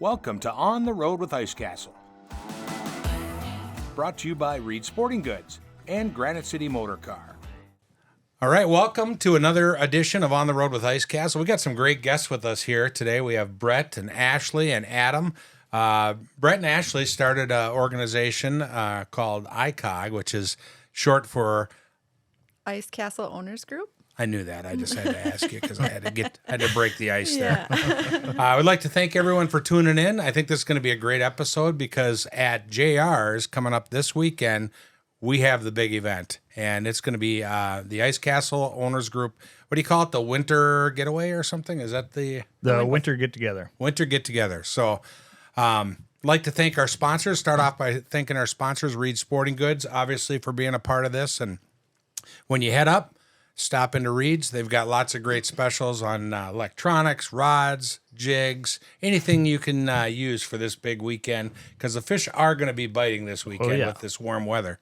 Welcome to On the Road with Ice Castle. Brought to you by Reed Sporting Goods and Granite City Motor Car. All right, welcome to another edition of On the Road with Ice Castle. We got some great guests with us here today. We have Brett and Ashley and Adam. Brett and Ashley started an organization called ICOG, which is short for Ice Castle Owners Group. I knew that. I just had to ask you because I had to break the ice there. I would like to thank everyone for tuning in. I think this is going to be a great episode because at JR's coming up this weekend, we have the big event, and it's going to be the Ice Castle Owners Group. What do you call it? The Winter Getaway or something? Is that the Winter Get Together? Winter Get Together. So, I'd like to thank our sponsors. Start off by thanking our sponsors, Reed Sporting Goods, obviously for being a part of this. And when you head up, stop into Reed's. They've got lots of great specials on electronics, rods, jigs, anything you can use for this big weekend because the fish are going to be biting this weekend with this warm weather.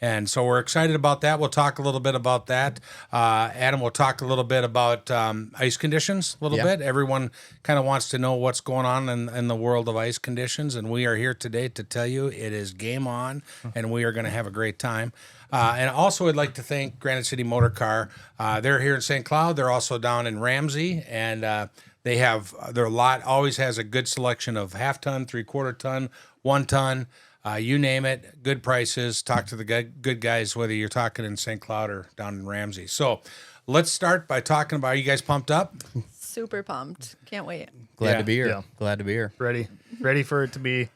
And so we're excited about that. We'll talk a little bit about that. Adam will talk a little bit about ice conditions a little bit. Everyone kind of wants to know what's going on in the world of ice conditions, and we are here today to tell you it is game on, and we are going to have a great time. And also I'd like to thank Granite City Motor Car. They're here in St. Cloud. They're also down in Ramsey, and they have their lot always has a good selection of half-ton, three-quarter ton, 1 ton. You name it, good prices. Talk to the good guys, whether you're talking in St. Cloud or down in Ramsey. So let's start by talking about, are you guys pumped up? Super pumped. Can't wait. Glad to be here. Yeah. Glad to be here. Ready for it to be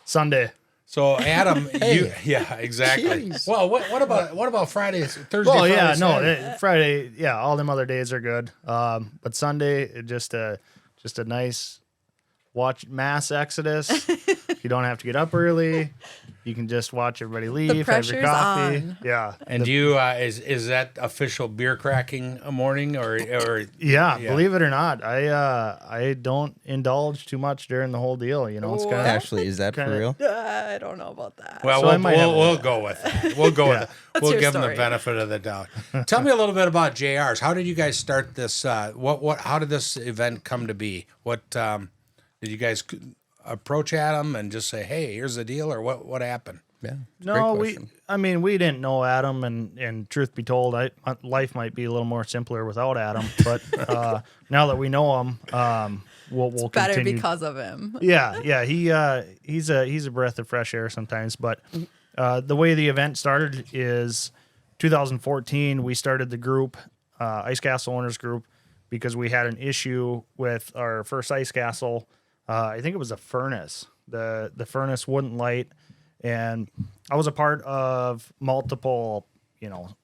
Sunday. So Adam, exactly. Jeez. Well, what about Friday, Thursday? Well, Friday, yeah, Saturday? Friday, all them other days are good. But Sunday, just a nice watch mass exodus. You don't have to get up early. You can just watch everybody leave, have your pressure's coffee. on. Yeah. And do you is that official beer cracking morning or Believe it or not, I don't indulge too much during the whole deal. You know, it's kind of Ashley, is that for real? I don't know about that. Well, So I might have we'll go with that. We'll go with it. We'll your give them the story. benefit of the doubt. Tell me a little bit about JR's. How did you guys start this? How did this event come to be? What did you guys approach Adam and just say, "Hey, here's the deal," or what happened? Yeah. No, we didn't know Adam, and truth be told, life might be a little more simpler without Adam. But now that we know him, we'll Better continue. because of him. Yeah, he's a breath of fresh air sometimes. But the way the event started is 2014. We started the group, Ice Castle Owners Group, because we had an issue with our first ice castle. I think it was a furnace. The furnace wouldn't light. And I was a part of multiple,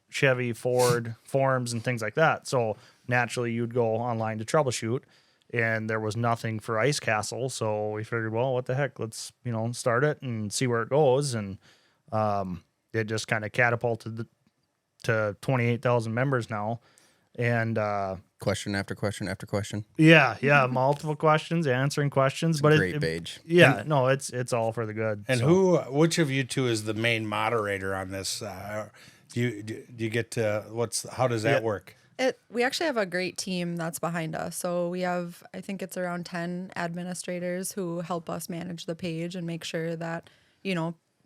Chevy, Ford forums and things like that. So naturally you'd go online to troubleshoot, and there was nothing for Ice Castle. So we figured, well, what the heck, let's, start it and see where it goes. And it just kind of catapulted to 28,000 members now. And Question after question after question. yeah, multiple questions, answering questions. It's a great page. Yeah, no, it's all for the good. And so. which of you two is the main moderator on this? Do you get to how does that work? We actually have a great team that's behind us. So we have, I think it's around 10 administrators who help us manage the page and make sure that,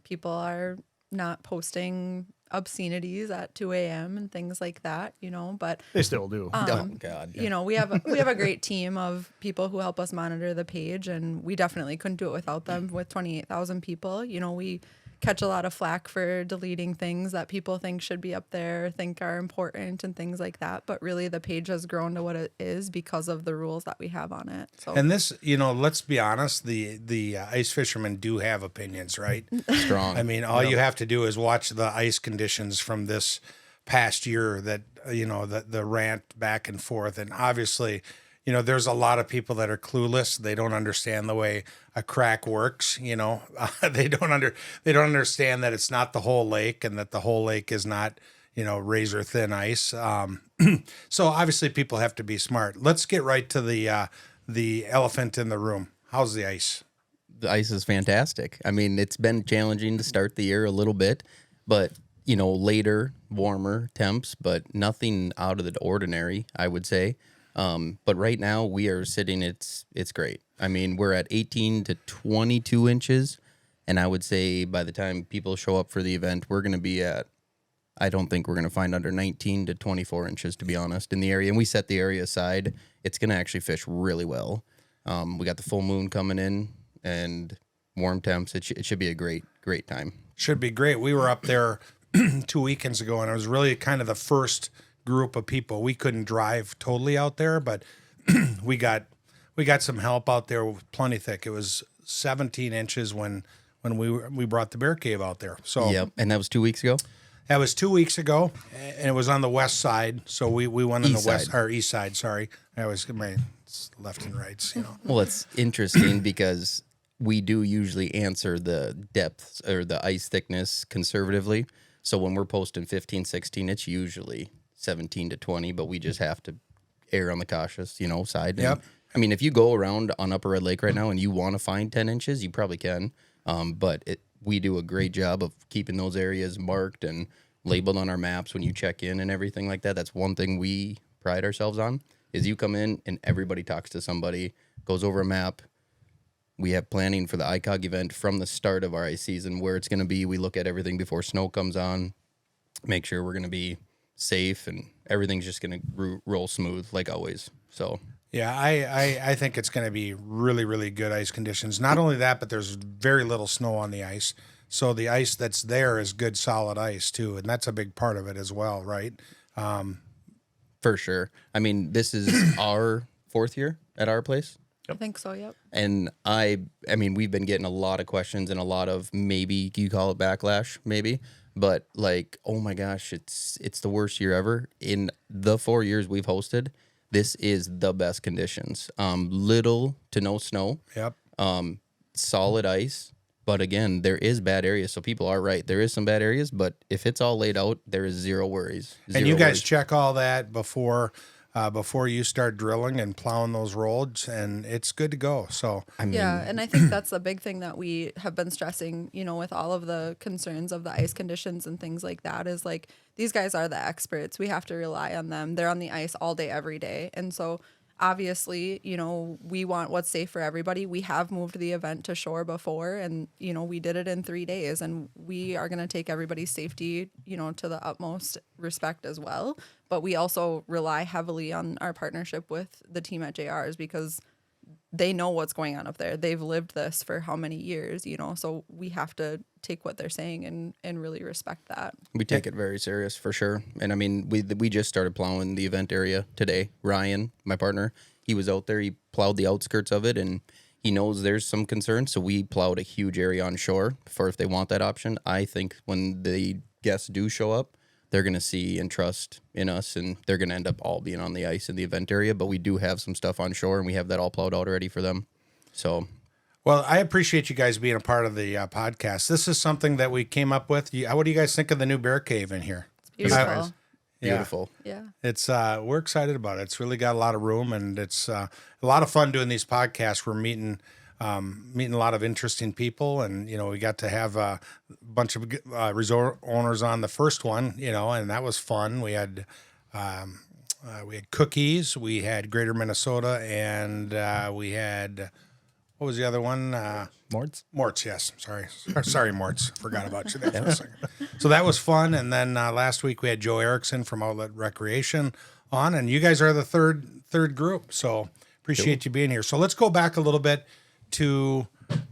people are not posting obscenities at 2 a.m. and things like that, but They still do. Oh God. Yeah. we have a great team of people who help us monitor the page, and we definitely couldn't do it without them. With 28,000 people, we catch a lot of flack for deleting things that people think should be up there, think are important and things like that. But really the page has grown to what it is because of the rules that we have on it. So, And this, let's be honest, the ice fishermen do have opinions, right? Strong. I mean, all you have to do is watch the ice conditions from this past year that, the rant back and forth. And obviously, there's a lot of people that are clueless. They don't understand the way a crack works. They don't understand that it's not the whole lake and that the whole lake is not, razor thin ice. So obviously people have to be smart. Let's get right to the elephant in the room. How's the ice? The ice is fantastic. I mean, it's been challenging to start the year a little bit, but later, warmer temps, but nothing out of the ordinary, I would say. But right now we are sitting, it's great. I mean, we're at 18 to 22 inches. And I would say by the time people show up for the event, we're going to be at, I don't think we're going to find under 19 to 24 inches, to be honest, in the area. And we set the area aside. It's going to actually fish really well. We got the full moon coming in and warm temps. It should be a great time. Should be great. We were up there 2 weekends ago, and it was really kind of the first group of people. We couldn't drive totally out there, but we got some help out there, plenty thick. It was 17 inches when we brought the bear cave out there. So Yep. And that was 2 weeks ago? that was 2 weeks ago, and it was on the west side. So we went on East the west side. or east side. Sorry, I always get my left and rights. Well, it's interesting because we do usually answer the depths or the ice thickness conservatively. So when we're posting 15, 16, it's usually 17 to 20, but we just have to err on the cautious, side. And, Yep. I mean, if you go around on Upper Red Lake right now and you want to find 10 inches, you probably can. But we do a great job of keeping those areas marked and labeled on our maps when you check in and everything like that. That's one thing we pride ourselves on is you come in and everybody talks to somebody, goes over a map. We have planning for the ICOG event from the start of our ice season, where it's going to be. We look at everything before snow comes on, make sure we're going to be safe, and everything's just going to roll smooth like always. So Yeah, I think it's going to be really, really good ice conditions. Not only that, but there's very little snow on the ice. So the ice that's there is good, solid ice, too. And that's a big part of it as well, right? for sure. I mean, this is our 4th year at our place. I think so. Yep. And I mean, we've been getting a lot of questions and a lot of, maybe you call it backlash, maybe, but like, oh my gosh, it's the worst year ever. In the 4 years we've hosted, this is the best conditions. Little to no snow, Yep. solid ice. But again, there is bad areas. So people are right. There is some bad areas, but if it's all laid out, there is zero worries. And you Zero guys worries. check all that before you start drilling and plowing those roads, and it's good to go. So I mean, Yeah, and I think that's the big thing that we have been stressing, with all of the concerns of the ice conditions and things like that, is like, these guys are the experts. We have to rely on them. They're on the ice all day, every day. And so obviously, we want what's safe for everybody. We have moved the event to shore before, and, we did it in 3 days, and we are going to take everybody's safety, to the utmost respect as well. But we also rely heavily on our partnership with the team at JR's, because they know what's going on up there. They've lived this for how many years, so we have to take what they're saying and really respect that. we take it very serious for sure. And I mean, we just started plowing the event area today. Ryan, my partner, he was out there. He plowed the outskirts of it, and he knows there's some concern. So we plowed a huge area on shore for if they want that option. I think when the guests do show up, they're going to see and trust in us, and they're going to end up all being on the ice in the event area. But we do have some stuff on shore, and we have that all plowed out already for them. So, well, I appreciate you guys being a part of the podcast. This is something that we came up with. What do you guys think of the new bear cave in here? It's beautiful. beautiful. Yeah. It's we're excited about it. It's really got a lot of room, and it's a lot of fun doing these podcasts. We're meeting a lot of interesting people, and we got to have a bunch of resort owners on the first one, and that was fun. We had cookies, we had Greater Minnesota, and we had, what was the other one? Mort's, yes. Sorry, Mort's. Forgot about you there for a second. So that was fun. And then last week we had Joe Erickson from Outlet Recreation on, and you guys are the third group. So appreciate you being here. So let's go back a little bit to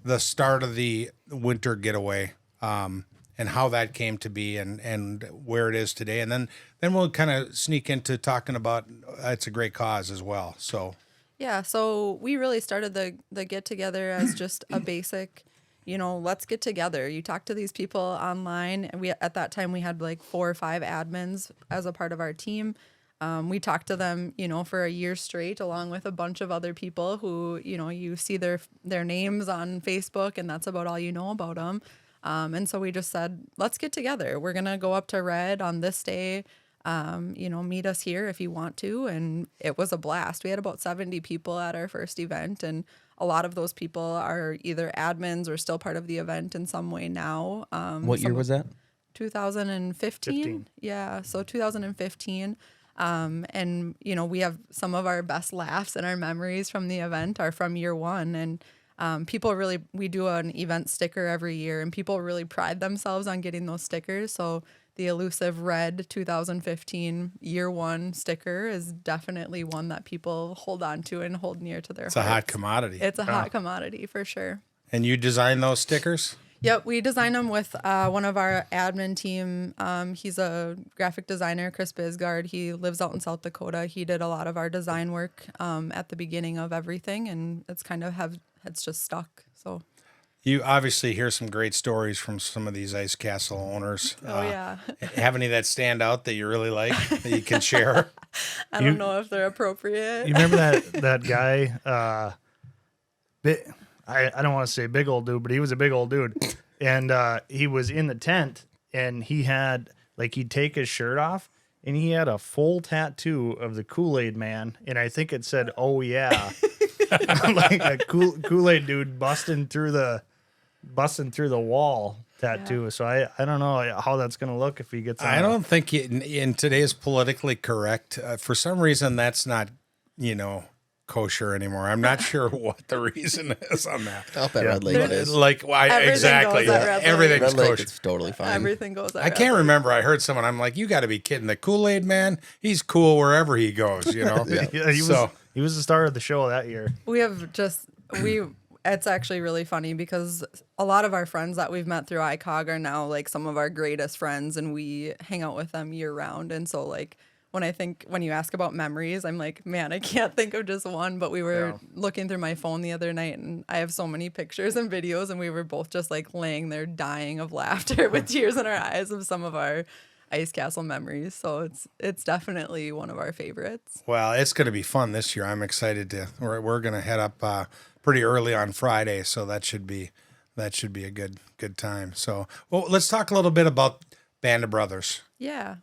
the start of the winter getaway, and how that came to be, and where it is today. And then we'll kind of sneak into talking about it's a great cause as well. So. Yeah, so we really started the get together as just a basic, let's get together. You talk to these people online, and at that time we had like 4 or 5 admins as a part of our team. We talked to them, for a year straight, along with a bunch of other people who, you see their names on Facebook, and that's about all you know about them. And so we just said, let's get together. We're gonna go up to Red on this day. Meet us here if you want to. And it was a blast. We had about 70 people at our first event, and a lot of those people are either admins or still part of the event in some way now. What year was that? 2015. 15. Yeah, so 2015. And, you know, we have some of our best laughs and our memories from the event are from year one. And people really, we do an event sticker every year, and people really pride themselves on getting those stickers. So the elusive red 2015 year one sticker is definitely one that people hold on to and hold near to their It's hearts. a hot commodity. It's a hot commodity for sure. And you design those stickers? Yep, we designed them with one of our admin team. He's a graphic designer, Chris Bisgard. He lives out in South Dakota. He did a lot of our design work at the beginning of everything, and it's just stuck. So You obviously hear some great stories from some of these ice castle owners. yeah, Have any that stand out that you really like that you can share? I don't know if they're appropriate. You remember that guy? I don't want to say big old dude, but he was a big old dude, and he was in the tent, and he had he'd take his shirt off, and he had a full tattoo of the Kool-Aid Man, and I think it said "Oh yeah," like a Kool-Aid dude busting through the wall tattoo. Yeah. So I don't know how that's gonna look if he gets. I don't think in today's politically correct, for some reason, that's not, kosher anymore. I'm not sure what the reason is on that. Up at Red Lake it is. Everything Exactly. goes at Red Lake. Everything's Red Lake, kosher. it's totally fine. Everything goes. I can't remember. I heard someone. I'm like, you got to be kidding. The Kool-Aid Man, he's cool wherever he goes. Yeah, he was the star of the show that year. It's actually really funny because a lot of our friends that we've met through ICOG are now like some of our greatest friends, and we hang out with them year round. And so when you ask about memories, I'm like, man, I can't think of just one, but we were looking through my phone the other night, and I have so many pictures and videos, and we were both just like laying there dying of laughter with tears in our eyes of some of our ice castle memories. So it's definitely one of our favorites. Well, it's going to be fun this year. I'm excited to. We're going to head up pretty early on Friday, so that should be a good time. So, well, let's talk a little bit about Band of Brothers. Yeah.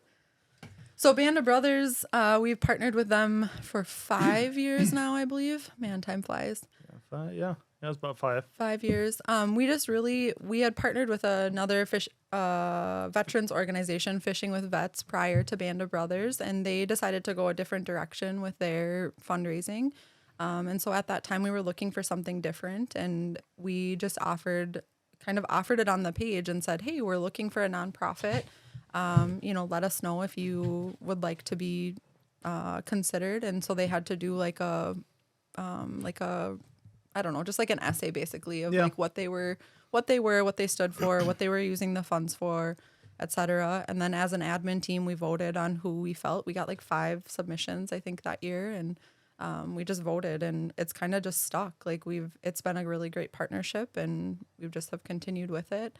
So Band of Brothers, we've partnered with them for 5 years now, I believe. Man, time flies. Yeah, it was about 5. 5 years. We had partnered with another veterans organization, Fishing with Vets, prior to Band of Brothers, and they decided to go a different direction with their fundraising. And so at that time, we were looking for something different, and we just offered it on the page and said, hey, we're looking for a nonprofit. Let us know if you would like to be considered. And so they had to do like a I don't know, just like an essay basically of like what they were, what they stood for, what they were using the funds for, etc. And then as an admin team, we voted on who we felt. We got like 5 submissions, I think, that year, and we just voted, and it's kind of just stuck. Like it's been a really great partnership, and we just have continued with it.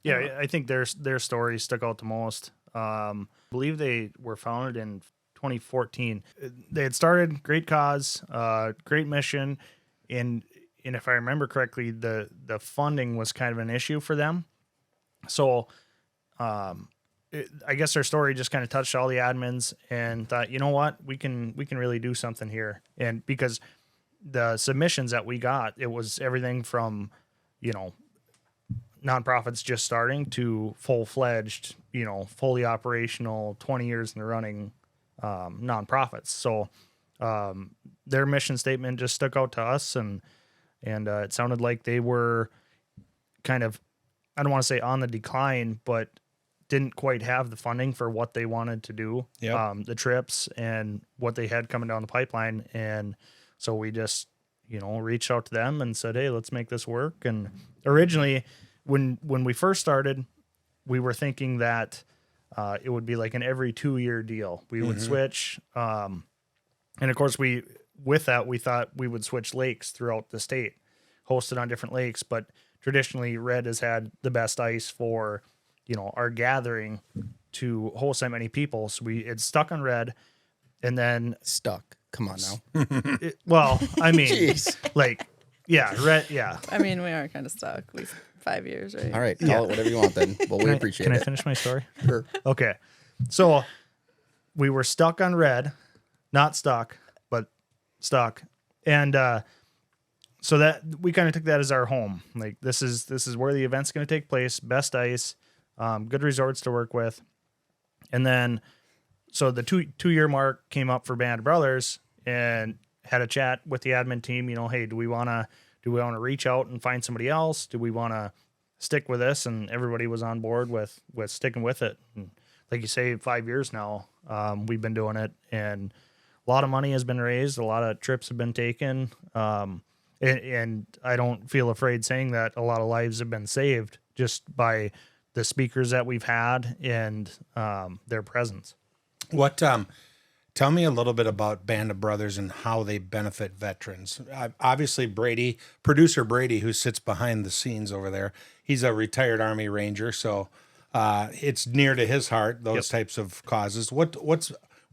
Yeah, I think their story stuck out the most. I believe they were founded in 2014. They had started, great cause, great mission, and if I remember correctly, the funding was kind of an issue for them. So I guess their story just kind of touched all the admins and thought, you know what, we can really do something here. And because the submissions that we got, it was everything from, nonprofits just starting to full-fledged, fully operational, 20 years in the running nonprofits. So their mission statement just stuck out to us, and it sounded like they were kind of, I don't want to say on the decline, but didn't quite have the funding for what they wanted to do, the trips and what they had coming down the pipeline. And so we just, reached out to them and said, hey, let's make this work. And originally, when we first started, we were thinking that it would be like an every 2-year deal. We would switch. And of course, we thought we would switch lakes throughout the state, hosted on different lakes. But traditionally, Red has had the best ice for, our gathering to host that many people. So it's stuck on Red, and then Stuck. Come on now. Red, yeah. I mean, we are kind of stuck. 5 years, right? All right, call it whatever you want then. But we appreciate it. Can I finish my story? Sure. Okay. So we were stuck on Red, not stuck, but stuck. And so that we kind of took that as our home. Like this is where the event's going to take place, best ice, good resorts to work with. And then so the two-year mark came up for Band of Brothers, and had a chat with the admin team. Hey, do we want to reach out and find somebody else? Do we want to stick with this? And everybody was on board with sticking with it. And like you say, 5 years now, we've been doing it, and a lot of money has been raised. A lot of trips have been taken. And I don't feel afraid saying that a lot of lives have been saved just by the speakers that we've had and their presence. What? Tell me a little bit about Band of Brothers and how they benefit veterans. Obviously, producer Brady, who sits behind the scenes over there, he's a retired Army Ranger, so it's near to his heart, those types of causes.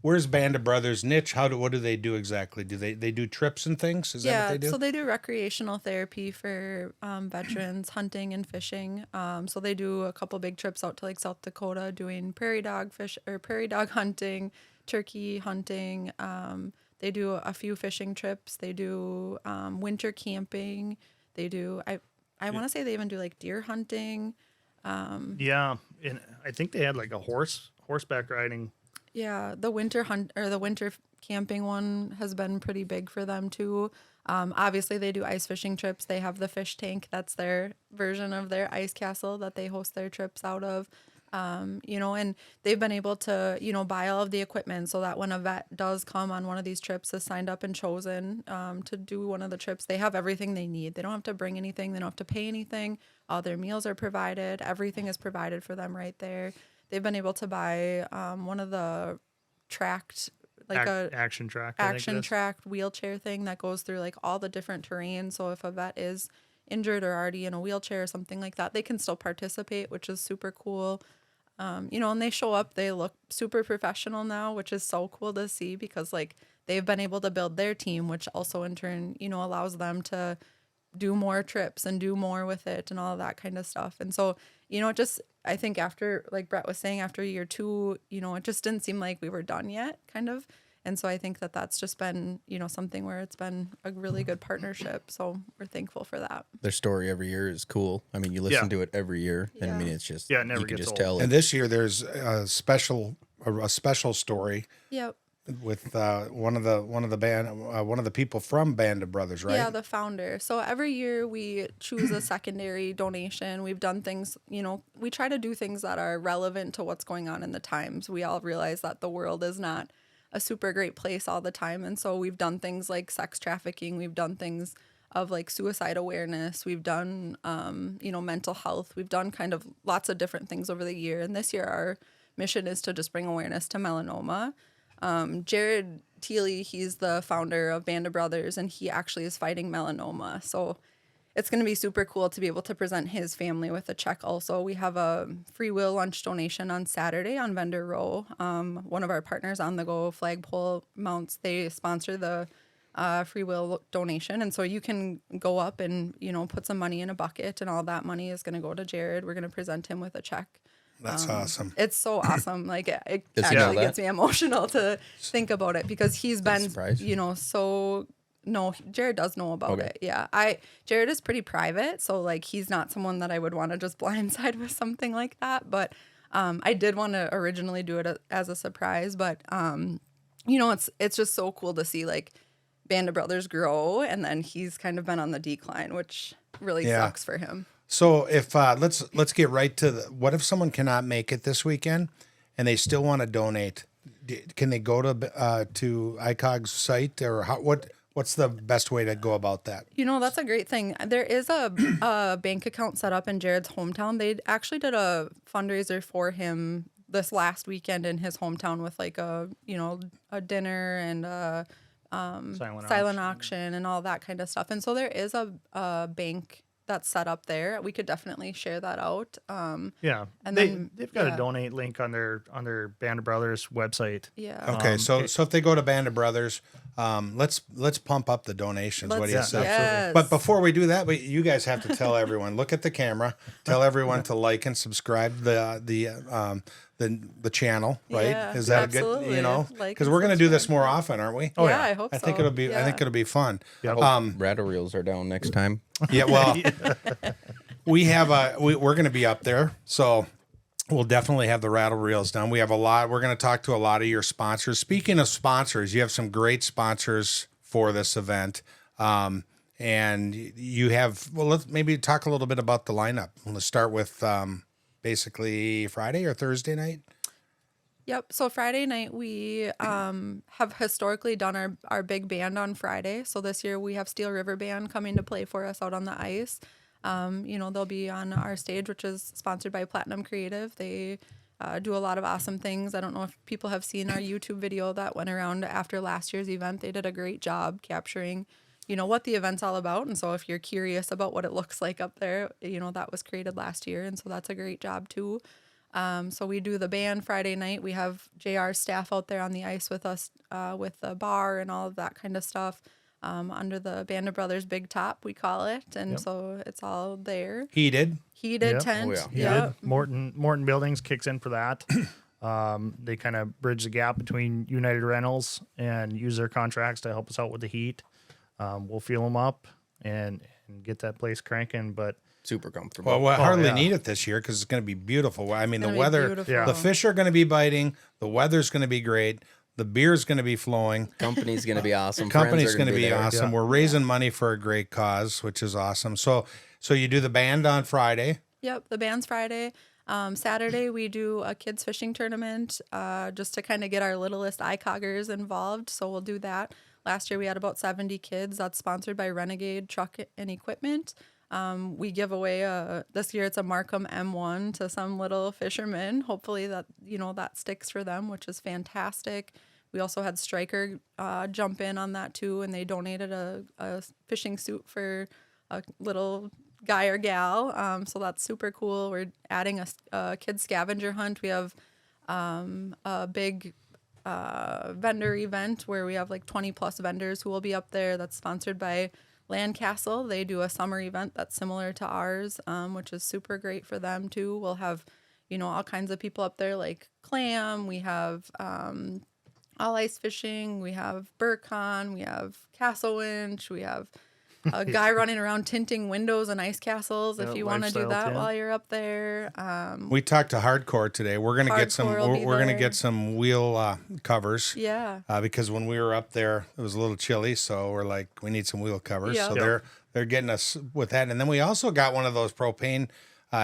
Where's Band of Brothers niche? What do they do exactly? Do they do trips and things? Is that what they do? So they do recreational therapy for veterans, hunting and fishing. So they do a couple big trips out to like South Dakota doing prairie dog hunting, turkey hunting. They do a few fishing trips. They do winter camping. They do I want to say they even do like deer hunting. Yeah, and I think they had like a horseback riding. Yeah, the winter camping one has been pretty big for them too. Obviously, they do ice fishing trips. They have the fish tank. That's their version of their ice castle that they host their trips out of. And they've been able to, buy all of the equipment so that when a vet does come on one of these trips, is signed up and chosen to do one of the trips, they have everything they need. They don't have to bring anything. They don't have to pay anything. All their meals are provided. Everything is provided for them right there. They've been able to buy one of the tracked, like action tracked wheelchair thing that goes through like all the different terrain. So if a vet is injured or already in a wheelchair or something like that, they can still participate, which is super cool. And they show up, they look super professional now, which is so cool to see because like they've been able to build their team, which also in turn, allows them to do more trips and do more with it and all of that kind of stuff. And so, I think after, like Brett was saying, after year 2, it just didn't seem like we were done yet, kind of. And so I think that that's just been, something where it's been a really good partnership. So we're thankful for that. Their story every year is cool. I mean, you listen to it every year, and I mean, it's just it never you can gets just old. tell. And this year there's a special story Yep. with one of the people from Band of Brothers, right? Yeah, the founder. So every year we choose a secondary donation. We've done things, we try to do things that are relevant to what's going on in the times. We all realize that the world is not a super great place all the time. And so we've done things like sex trafficking. We've done things of like suicide awareness. We've done, mental health. We've done kind of lots of different things over the year. And this year our mission is to just bring awareness to melanoma. Jared Teely, he's the founder of Band of Brothers, and he actually is fighting melanoma. So it's going to be super cool to be able to present his family with a check also. We have a free will lunch donation on Saturday on Vendor Row. One of our partners On The Go Flagpole Mounts, they sponsor the free will donation. And so you can go up and, put some money in a bucket, and all that money is going to go to Jared. We're going to present him with a check. That's awesome. It's so awesome. Like it Does he know actually that? gets me emotional to think about it because he's been, surprise? No, Jared does know about it. Yeah. Jared is pretty private. So like, he's not someone that I would want to just blindside with something like that. But, I did want to originally do it as a surprise, but, it's just so cool to see like Band of Brothers grow. And then he's kind of been on the decline, which really sucks for him. So if let's get right to what if someone cannot make it this weekend and they still want to donate? Can they go to ICOG's site, or what's the best way to go about that? That's a great thing. There is a bank account set up in Jared's hometown. They actually did a fundraiser for him this last weekend in his hometown with like a dinner and a silent auction and all that kind of stuff. And so there is a bank that's set up there. We could definitely share that out. And then they've got a donate link on their Band of Brothers website. Yeah. Okay, so if they go to Band of Brothers, let's pump up the donations. What do you say? Yes. But before we do that, you guys have to tell everyone. Look at the camera. Tell everyone to like and subscribe the channel. Right? Yeah, Is that absolutely. a good? Like Because and we're going to do this subscribe. more often, aren't we? Yeah, I hope so. I think it'll be. I think it'll be fun. Rattle reels are down next time. Yeah. Well, we're going to be up there. So we'll definitely have the rattle reels done. We have a lot. We're going to talk to a lot of your sponsors. Speaking of sponsors, you have some great sponsors for this event. And you have, well, let's maybe talk a little bit about the lineup. Let's start with basically Friday or Thursday night. Yep. So Friday night, we have historically done our big band on Friday. So this year we have Steel River Band coming to play for us out on the ice. They'll be on our stage, which is sponsored by Platinum Creative. They do a lot of awesome things. I don't know if people have seen our YouTube video that went around after last year's event. They did a great job capturing, what the event's all about. And so if you're curious about what it looks like up there, that was created last year. And so that's a great job too. So we do the band Friday night. We have JR's staff out there on the ice with us with the bar and all of that kind of stuff under the Band of Brothers Big Top, we call it. And so it's all there. Heated Heated Yep. tent. Oh, yeah. Yep. Morton Buildings kicks in for that. They kind of bridge the gap between United Rentals and use their contracts to help us out with the heat. We'll fuel them up and get that place cranking. But Super comfortable. Well, we'll hardly yeah. need it this year because it's going to be beautiful. I mean, the Gonna be weather, beautiful. Yeah. the fish are going to be biting. The weather's going to be great. The beer's going to be flowing. Company's going to be awesome. Company's Friends are going to gonna be there. awesome. Yeah. We're raising money for a great cause, which is awesome. So you do the band on Friday. Yep, the band's Friday. Saturday, we do a kids fishing tournament just to kind of get our littlest ICOGers involved. So we'll do that. Last year, we had about 70 kids. That's sponsored by Renegade Truck and Equipment. We give away this year it's a Markham M1 to some little fisherman. Hopefully that that sticks for them, which is fantastic. We also had Stryker jump in on that too, and they donated a fishing suit for a little guy or gal. So that's super cool. We're adding a kids scavenger hunt. We have a big vendor event where we have like 20 plus vendors who will be up there. That's sponsored by Landcastle. They do a summer event that's similar to ours, which is super great for them too. We'll have, all kinds of people up there like clam. We have all ice fishing. We have Burcon. We have Castle Winch. We have a guy running around tinting windows and ice castles. If Yeah, you want to do lifestyle that tint. while you're up there. We talked to Hardcore today. We're gonna get some. Hardcore will be We're gonna there. get some wheel covers. Yeah. Because when we were up there, it was a little chilly, so we're like, we need some wheel covers. Yep. So Yep. they're getting us with that, and then we also got one of those propane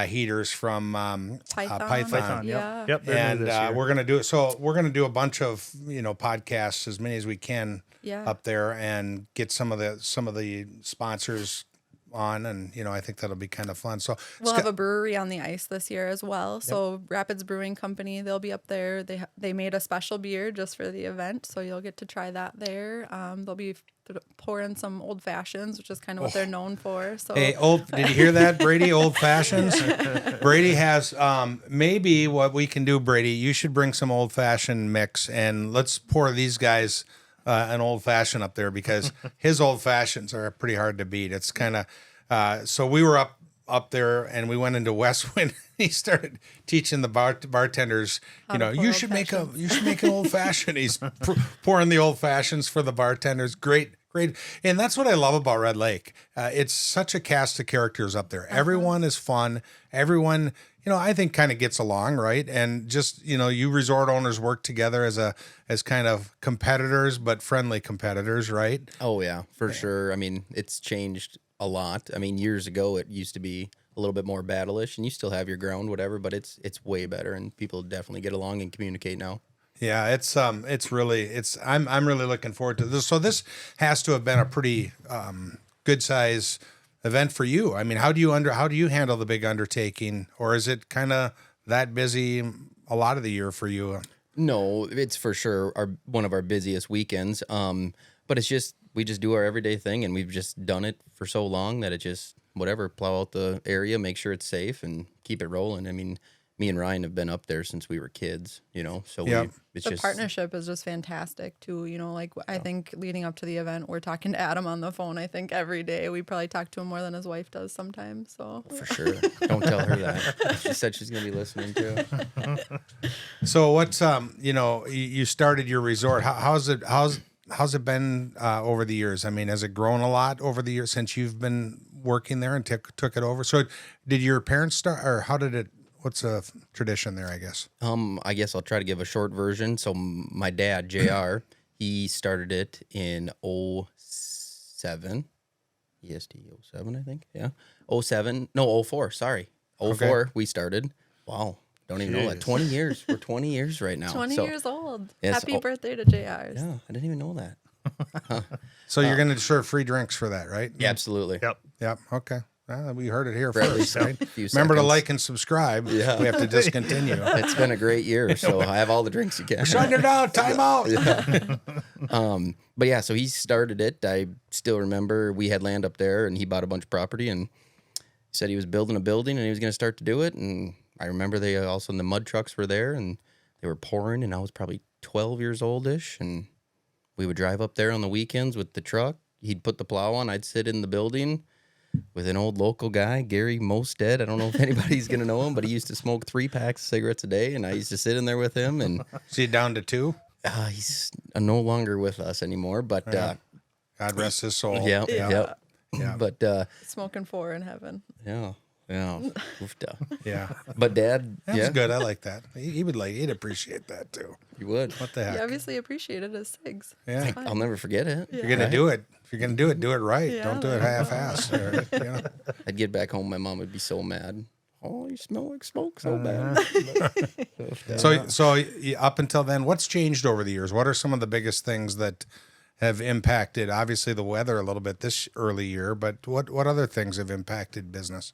heaters from Python. Python, Yeah. yep, they're new and this year. we're gonna do it. So we're gonna do a bunch of podcasts, as many as we can Yeah. up there, and get some of the sponsors on, and I think that'll be kind of fun. So We'll have a brewery on the ice this year as well. So Rapids Brewing Company, they'll be up there. They made a special beer just for the event, so you'll get to try that there. They'll be pouring some old fashions, which is kind of what they're known for. So Hey, did you hear that, Brady? Old fashions. Brady has maybe what we can do, Brady. You should bring some old fashioned mix, and let's pour these guys an old fashioned up there, because his old fashions are pretty hard to beat. It's kind of so we were up there, and we went into Westwind. He started teaching the bartenders, How to pour you old should make fashions. an old fashioned. He's pouring the old fashions for the bartenders. Great. And that's what I love about Red Lake. It's such a cast of characters up there. Everyone is fun. Everyone, I think kind of gets along, right? And just, you resort owners work together as kind of competitors, but friendly competitors, right? Oh yeah, for sure. I mean, it's changed a lot. I mean, years ago it used to be a little bit more battle-ish, and you still have your ground, whatever, but it's way better, and people definitely get along and communicate now. Yeah, I'm really looking forward to this. So this has to have been a pretty good size event for you. I mean, how do you handle the big undertaking, or is it kind of that busy a lot of the year for you? No, it's for sure one of our busiest weekends. But it's just we just do our everyday thing, and we've just done it for so long that it just plow out the area, make sure it's safe, and keep it rolling. I mean, me and Ryan have been up there since we were kids, so Yep. it's the just partnership is just fantastic too. I think leading up to the event, we're talking to Adam on the phone. I think every day we probably talk to him more than his wife does sometimes. So for sure. Don't tell her that. She said she's gonna be listening too. So what's you started your resort. How's it been over the years? I mean, has it grown a lot over the years since you've been working there and took it over? So did your parents start, or how did it? what's a tradition there? I guess. I guess I'll try to give a short version. So my dad, JR, he started it in '07. EST 07, I think. Yeah. '07. No, '04. Sorry. '04 we started. Wow. Don't even know that. 20 years. We're 20 years right now. 20 years old. Yes, Happy birthday to JR's. Yeah, I didn't even know that. So you're going to serve free drinks for that, right? Yeah, absolutely. Yep. Yep. Okay. We heard it here For at least first, right? a few Remember to seconds. like and subscribe. Yeah. We have to discontinue. It's been a great year, so I have all the drinks you can. Shutting it down. Time out. But yeah, so he started it. I still remember we had land up there, and he bought a bunch of property, and he said he was building a building, and he was going to start to do it. And I remember they also, the mud trucks were there, and they were pouring, and I was probably 12 years old-ish, and we would drive up there on the weekends with the truck. He'd put the plow on. I'd sit in the building with an old local guy, Gary Mosted. I don't know if anybody's going to know him, but he used to smoke 3 packs of cigarettes a day, and I used to sit in there with him. And See, down to 2. he's no longer with us anymore, but God rest his soul. yeah. Yeah. But Smoking 4 in heaven. yeah. Oofda. Yeah. But Dad, That's good. I like that. He would he'd appreciate that too. you would. What the heck? He obviously appreciated his cigs. Yeah. It's fine. I'll never forget it. If you're gonna do it, do it right. Yeah, Don't do it half-assed. You know? I'd get back home, my mom would be so mad. Oh, you smell like smoke so bad. So up until then, what's changed over the years? What are some of the biggest things that have impacted? Obviously, the weather a little bit this early year, but what other things have impacted business?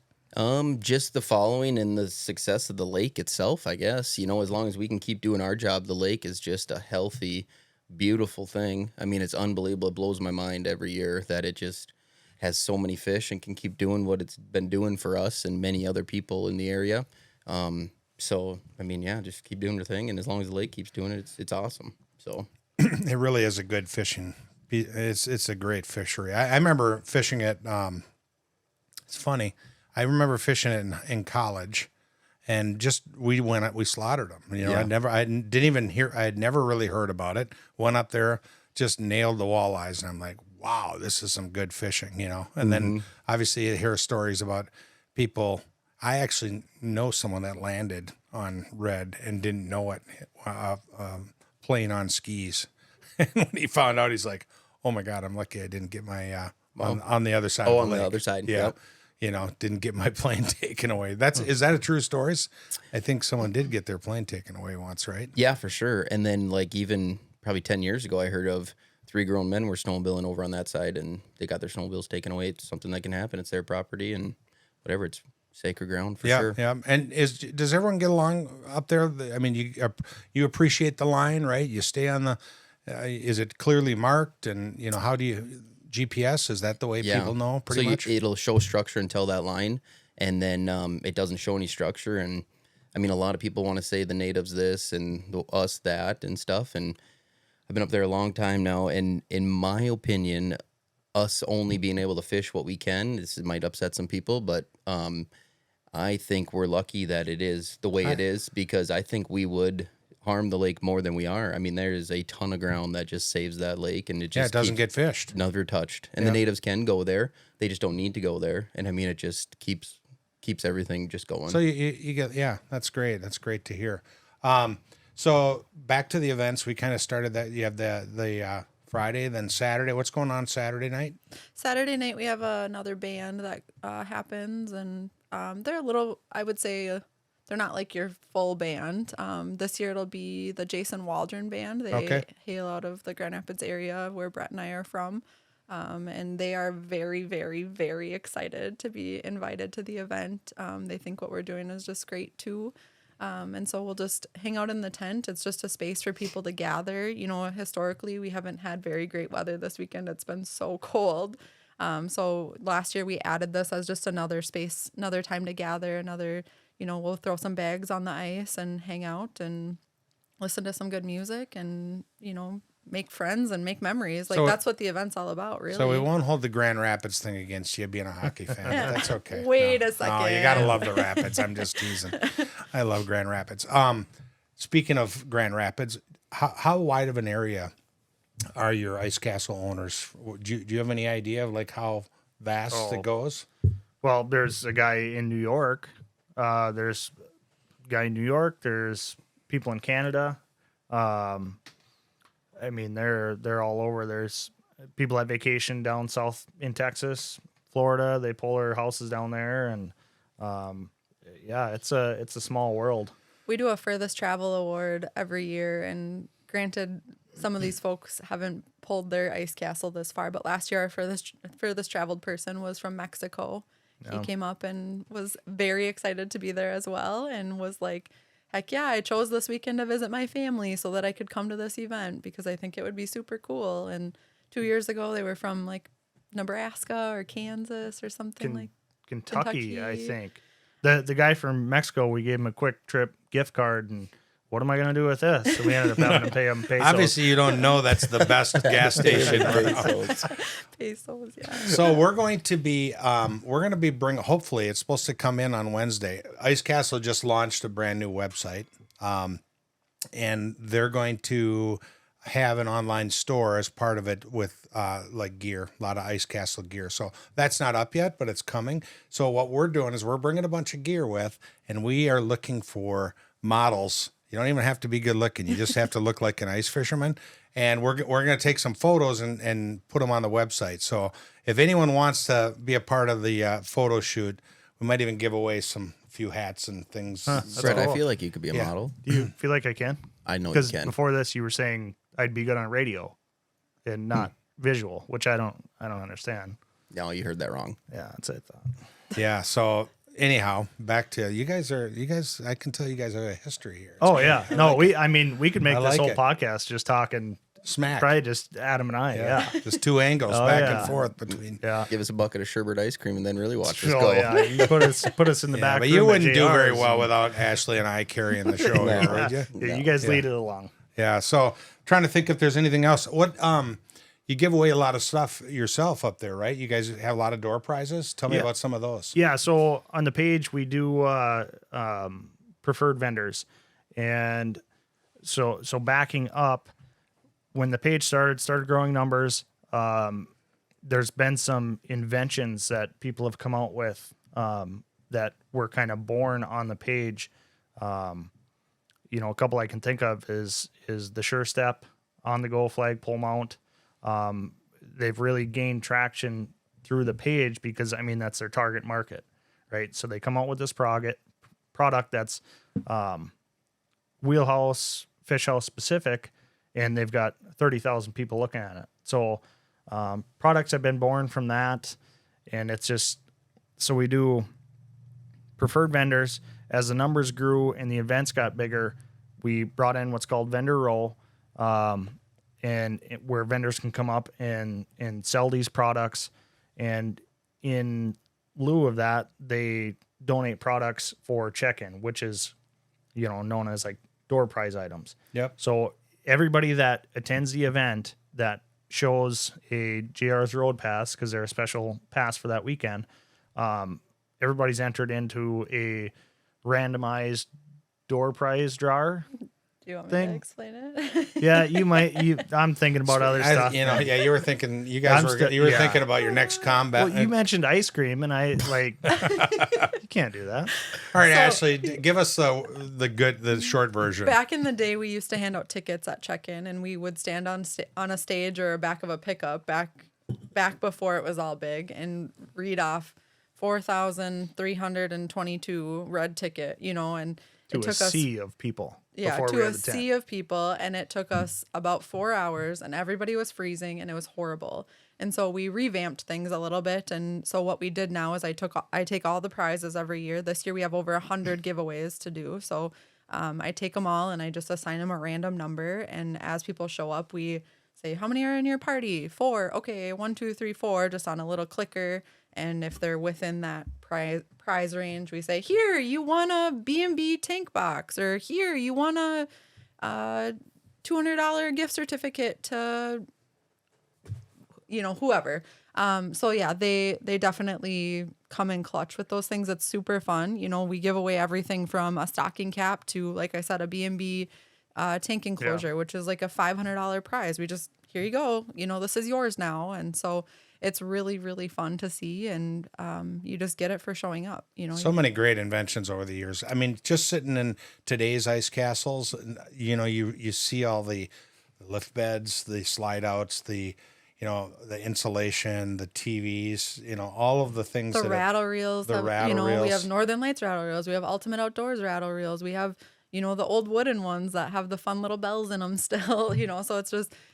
Just the following and the success of the lake itself, I guess. You know, as long as we can keep doing our job, the lake is just a healthy, beautiful thing. I mean, it's unbelievable. It blows my mind every year that it just has so many fish and can keep doing what it's been doing for us and many other people in the area. So, I mean, yeah, just keep doing your thing. And as long as the lake keeps doing it, it's awesome. So, It really is a good fishing. It's a great fishery. I remember fishing it. It's funny. I remember fishing it in college, and just we slaughtered them. You know, Yeah. I had never really heard about it. Went up there, just nailed the walleyes, and I'm like, wow, this is some good fishing. You know, and then obviously you hear stories about people. I actually know someone that landed on red and didn't know it, playing on skis. And when he found out, he's like, "Oh my God, I'm lucky I didn't get my on the other side." Oh, of on the lake." other side, Yeah, yep. you know, didn't get my plane taken away. Is that a true story? I think someone did get their plane taken away once, right? yeah, for sure. And then, like, even probably 10 years ago, I heard of 3 grown men were snowmobiling over on that side, and they got their snowmobiles taken away. It's something that can happen. It's their property, and whatever. It's sacred ground for Yeah, sure. yeah. And does everyone get along up there? I mean, you appreciate the line, right? You stay on the. Is it clearly marked? And you know, how do you GPS? Is that the way people know? Pretty so much. It'll show structure until that line, and then it doesn't show any structure. And I mean, a lot of people want to say the natives this and us that and stuff. And I've been up there a long time now, and in my opinion, us only being able to fish what we can, this might upset some people, but I think we're lucky that it is the way it is, because I think we would harm the lake more than we are. I mean, there is a ton of ground that just saves that lake, and it just It doesn't keeps get fished. never touched. And the natives can go there; they just don't need to go there. And I mean, it just keeps everything just going. So you get, that's great. That's great to hear. So back to the events, we kind of started that. You have the Friday, then Saturday. What's going on Saturday night? Saturday night we have another band that happens, and they're a little, I would say, they're not like your full band. This year it'll be the Jason Waldron Band. They hail out of the Grand Rapids area where Brett and I are from. And they are very, very, very excited to be invited to the event. They think what we're doing is just great too. And so we'll just hang out in the tent. It's just a space for people to gather. You know, historically, we haven't had very great weather this weekend. It's been so cold. So last year we added this as just another space, another time to gather, we'll throw some bags on the ice and hang out and listen to some good music and, make friends and make memories. Like, that's what the event's all about, really. So we won't hold the Grand Rapids thing against you being a hockey fan. But that's okay. Wait a second. No, you gotta love the Rapids. I'm just teasing. I love Grand Rapids. Speaking of Grand Rapids, how wide of an area are your ice castle owners? Do you have any idea of like how vast it goes? Well, there's a guy in New York. There's guy in New York. There's people in Canada. I mean, they're all over. There's people that vacation down south in Texas, Florida. They pull their houses down there, and yeah, it's a small world. We do a furthest travel award every year, and granted, some of these folks haven't pulled their ice castle this far, but last year our furthest traveled person was from Mexico. He came up and was very excited to be there as well, and was like, heck yeah, I chose this weekend to visit my family so that I could come to this event because I think it would be super cool. And 2 years ago, they were from like Nebraska or Kansas or something like Kentucky, I think. The guy from Mexico, we gave him a quick trip gift card, and what am I going to do with this? So we ended up having to pay him pesos. Obviously, you don't know that's the best gas station. pesos. Yeah. So we're going to be hopefully it's supposed to come in on Wednesday. Ice Castle just launched a brand new website, and they're going to have an online store as part of it with like gear, a lot of Ice Castle gear. So that's not up yet, but it's coming. So what we're doing is we're bringing a bunch of gear with, and we are looking for models. You don't even have to be good looking. You just have to look like an ice fisherman. And we're going to take some photos and put them on the website. So if anyone wants to be a part of the photo shoot, we might even give away some few hats and things. Fred, I feel like you could be a model. Do you feel like I can? I know you Because can. before this, you were saying I'd be good on radio and not visual, which I don't understand. No, you heard that wrong. Yeah, that's what I thought. Yeah. So anyhow, back to you guys. I can tell you guys have a history here. Oh yeah, we could make I this like whole it. podcast just talking Smack. probably just Adam and I. Yeah, Just two angles Oh, back yeah. and forth between. yeah. Give us a bucket of sherbet ice cream and then really watch us Oh go. yeah, you put us in the Yeah, back. but you room at wouldn't do very JR's well and- without Ashley and I carrying the show here, would you? Yeah, you guys lead it along. Yeah. So trying to think if there's anything else. What you give away a lot of stuff yourself up there, right? You guys have a lot of door prizes. Tell me Yeah. about some of those. Yeah, so on the page we do preferred vendors, and so backing up, when the page started growing numbers, there's been some inventions that people have come out with that were kind of born on the page. A couple I can think of is the Sure Step on the go flagpole mount. They've really gained traction through the page because that's their target market, right? So they come out with this product that's wheelhouse, fish house specific, and they've got 30,000 people looking at it. So products have been born from that, and it's just so we do preferred vendors. As the numbers grew and the events got bigger, we brought in what's called Vendor Row, where vendors can come up and sell these products. And in lieu of that, they donate products for check-in, which is, known as like door prize items. Yep. So everybody that attends the event that shows a JR's Road Pass, because they're a special pass for that weekend, everybody's entered into a randomized door prize drawer. Do you want me Thing. to explain it? Yeah, you might. I'm thinking about other stuff. You were thinking. You guys were thinking about your next combat. Well, you mentioned ice cream, and I like. You can't do that. All right, So- Ashley, give us the short version. Back in the day, we used to hand out tickets at check-in, and we would stand on a stage or back of a pickup back before it was all big, and read off 4,322 red ticket. And To it a took us sea of people. Yeah, before we to had a the tent. sea of people, and it took us about 4 hours, and everybody was freezing, and it was horrible. And so we revamped things a little bit, and so what we did now is I take all the prizes every year. This year we have over 100 giveaways to do, so I take them all and I just assign them a random number, and as people show up, we say, how many are in your party? 4. Okay, 1, 2, 3, 4, just on a little clicker. And if they're within that prize range, we say, here, you won a B&B tank box, or here, you won a $200 gift certificate to, whoever. So yeah, they definitely come in clutch with those things. It's super fun. We give away everything from a stocking cap to, like I said, a B&B tank enclosure, which is like a $500 prize. We just, here you go. This is yours now. And so it's really, really fun to see. And you just get it for showing up, you know. So many great inventions over the years. I mean, just sitting in today's ice castles, you know, you see all the lift beds, the slide outs, the insulation, the TVs, you know, all of the things. The rattle reels. The rattle you know, reels. we have Northern Lights rattle reels. We have Ultimate Outdoors rattle reels. We have, you know, the old wooden ones that have the fun little bells in them still, you know. So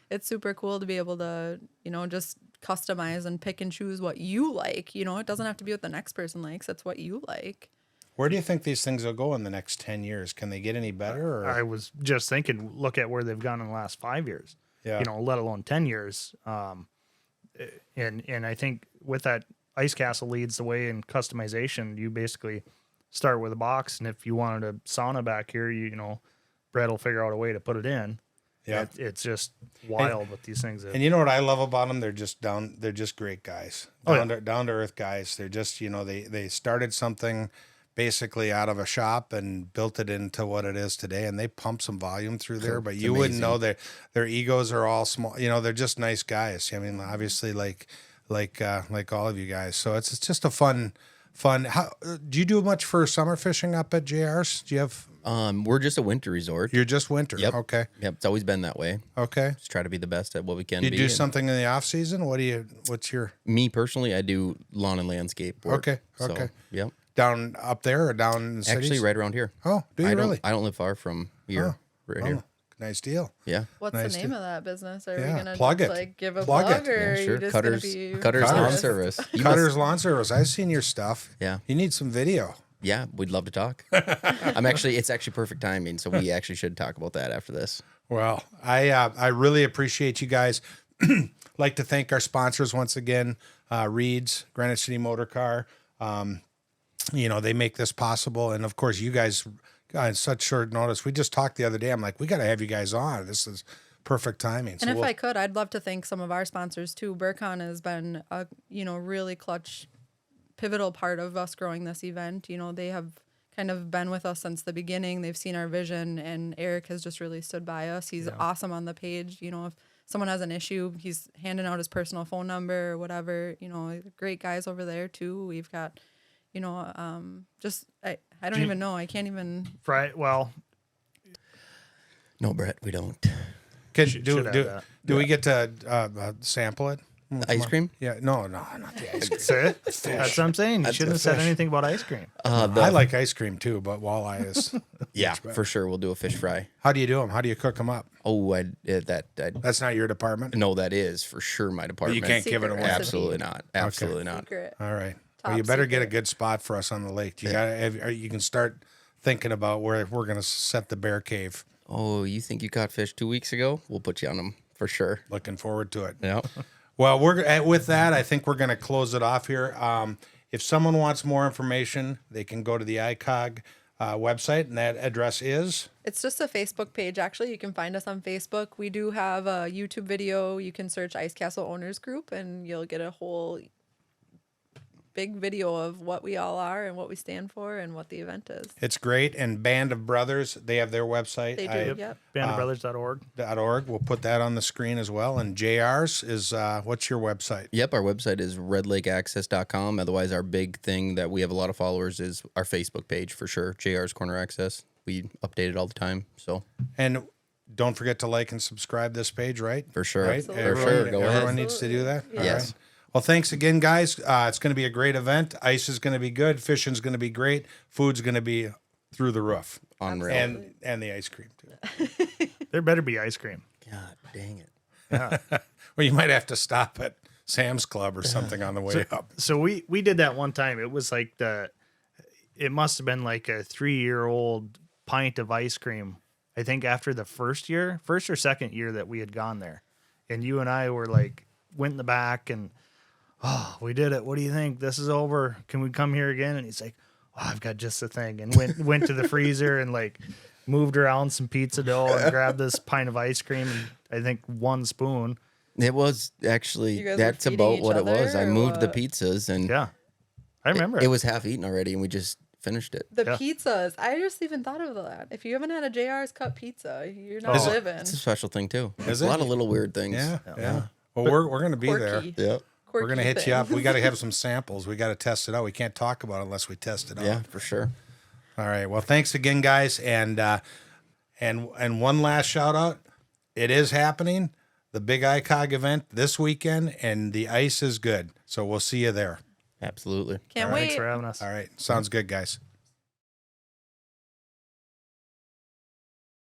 it's super cool to be able to, you know, just customize and pick and choose what you like. You know, it doesn't have to be what the next person likes. It's what you like. Where do you think these things will go in the next 10 years? Can they get any better? Or? I was just thinking, look at where they've gone in the last 5 years. Yeah. You know, let alone 10 years. And I think with that, Ice Castle leads the way in customization. You basically start with a box, and if you wanted a sauna back here, you know, Brett will figure out a way to put it in. Yeah. It's just wild what these things And you know what I love about them? They're just great guys. Down to earth guys. They're just, you know, they started something basically out of a shop and built it into what it is today, and they pump some volume through there, but you wouldn't know their egos are all small. You know, they're just nice guys. I mean, obviously like all of you guys. So it's just a fun. How do you do much for summer fishing up at JR's? Do you have We're just a winter resort. you're just winter? Yep. Okay. Yep, it's always been that way. Okay. Just try to be the best at what we can Do you be. do and something in the off season? What's your Me personally, I do lawn and landscape work. Okay, So, okay. yep. down up there or down in the cities? Actually, right around here. Oh, do you really? I don't live far from here. Right here. Nice deal. Yeah. What's Nice the name of that business? Are Yeah, we gonna plug it. like give a Plug plug, it. or Yeah, are sure. you just Cutters gonna be Lawn honest? Service. You Cutters must- Lawn Service. I've seen your stuff. Yeah. You need some video. Yeah, we'd love to talk. It's actually perfect timing, so we actually should talk about that after this. Well, I really appreciate you guys. Like to thank our sponsors once again, Reed's, Granite City Motor Car. You know, they make this possible. And of course, you guys on such short notice. We just talked the other day. I'm like, we got to have you guys on. This is perfect timing. And if I could, I'd love to thank some of our sponsors too. Burcon has been a, you know, really clutch, pivotal part of us growing this event. You know, they have kind of been with us since the beginning. They've seen our vision, and Eric has just really stood by us. He's awesome on the page. You know, if someone has an issue, he's handing out his personal phone number or whatever. You know, great guys over there too. We've got, you know, just I don't even know. I can't even. Right. Well, No, Brett, we don't. do have that. we get to sample it? Ice cream? Yeah, no, not the ice cream. see? That's what I'm saying. You shouldn't have said anything about ice cream. I like ice cream too, but walleye is. Yeah, for sure. We'll do a fish fry. How do you do them? How do you cook them up? Oh, That's not your department. no, that is for sure my department. You can't give it Secret away. recipe. Absolutely not. Absolutely not. Secret. All right. Top Well, you better get a secret. good spot for us on the lake. You got. You can start thinking about where we're going to set the bear cave. Oh, you think you caught fish 2 weeks ago? We'll put you on them for sure. Looking forward to it. Yeah. Well, with that, I think we're going to close it off here. If someone wants more information, they can go to the ICOG website, and that address is. It's just a Facebook page, actually. You can find us on Facebook. We do have a YouTube video. You can search Ice Castle Owners Group, and you'll get a whole big video of what we all are and what we stand for and what the event is. It's great. And Band of Brothers, they have their website. They do, yep. Bandofbrothers.org. .org. We'll put that on the screen as well. And JR's is, what's your website? Yep, our website is redlakeaccess.com. Otherwise, our big thing that we have a lot of followers is our Facebook page for sure, JR's Corner Access. We update it all the time, so And don't forget to like and subscribe this page, right? for sure. Right? Absolutely. For sure, go Everyone ahead. needs to do that? Absolutely. All Yes. right. Well, thanks again, guys. It's going to be a great event. Ice is going to be good. Fishing's going to be great. Food's going to be through the roof. Unreal. And the ice cream, too. There better be ice cream. God dang it. Well, you might have to stop at Sam's Club or something on the way up. So we did that one time. It was like it must have been like a 3-year-old pint of ice cream. I think after the first or second year that we had gone there, and you and I were like, went in the back and, oh, we did it. What do you think? This is over. Can we come here again? And he's like, oh, I've got just the thing. And went to the freezer and like moved around some pizza dough and grabbed this pint of ice cream and I think 1 spoon. It was actually, You guys were that's feeding about each what it was. other, I or moved the what? pizzas and Yeah. I remember it was half eaten already and we just finished it. The Yeah. pizzas. I just even thought of that. If you haven't had a JR's cut pizza, you're not living. It's a special thing too. Is A lot it? of little weird things. Yeah. Well, we're going to be there. Quirky. Yeah. We're gonna quirky hit you up. things. We got to have some samples. We got to test it out. We can't talk about it unless we test it out. Yeah, for sure. All right. Well, thanks again, guys. And one last shout out. It is happening. The big ICOG event this weekend, and the ice is good. So we'll see you there. Absolutely. Can't Thanks wait. for having us. All right. Sounds good, guys.